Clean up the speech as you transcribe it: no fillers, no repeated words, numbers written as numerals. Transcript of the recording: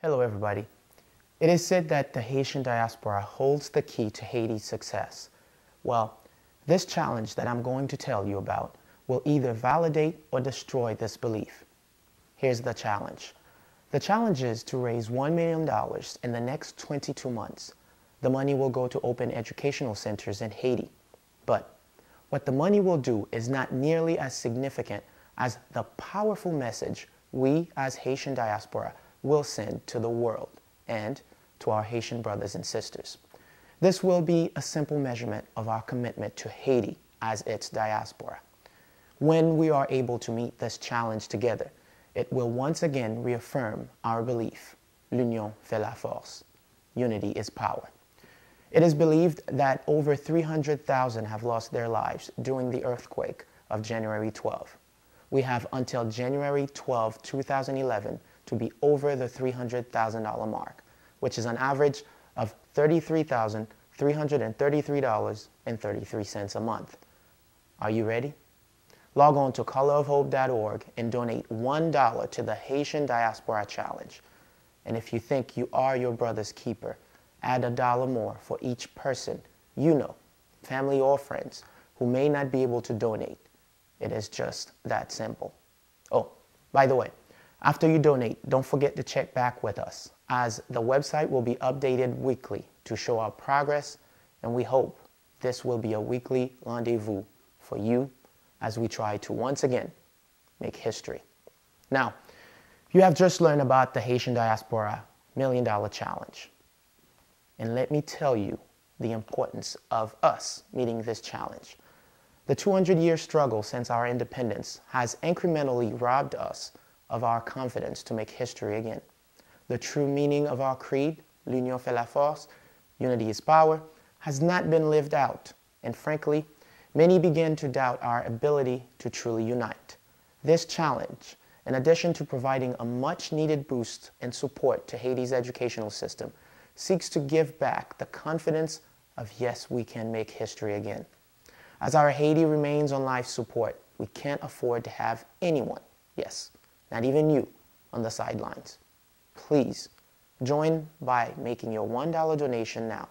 Hello everybody. It is said that the Haitian diaspora holds the key to Haiti's success. Well, this challenge that I'm going to tell you about will either validate or destroy this belief. Here's the challenge. The challenge is to raise $1 million in the next 22 months. The money will go to open educational centers in Haiti. But what the money will do is not nearly as significant as the powerful message we as Haitian diaspora will send to the world and to our Haitian brothers and sisters. This will be a simple measurement of our commitment to Haiti as its diaspora. When we are able to meet this challenge together, it will once again reaffirm our belief, l'union fait la force. Unity is power. It is believed that over 300,000 have lost their lives during the earthquake of January 12. We have until January 12, 2011 to be over the $300,000 mark, which is an average of $33,333.33 a month. Are you ready? Log on to colorofhope.org and donate $1 to the Haitian Diaspora Challenge. And if you think you are your brother's keeper, add $1 more for each person you know, family or friends, who may not be able to donate. It is just that simple. Oh, by the way, after you donate, don't forget to check back with us, as the website will be updated weekly to show our progress, and we hope this will be a weekly rendezvous for you as we try to once again make history. Now, you have just learned about the Haitian Diaspora $1 Million Challenge. And let me tell you the importance of us meeting this challenge. The 200-year struggle since our independence has incrementally robbed us of our confidence to make history again. The true meaning of our creed, l'union fait la force, unity is power, has not been lived out. And frankly, many begin to doubt our ability to truly unite. This challenge, in addition to providing a much-needed boost and support to Haiti's educational system, seeks to give back the confidence of yes, we can make history again. As our Haiti remains on life support, we can't afford to have anyone, yes, not even you, on the sidelines. Please join by making your $1 donation now.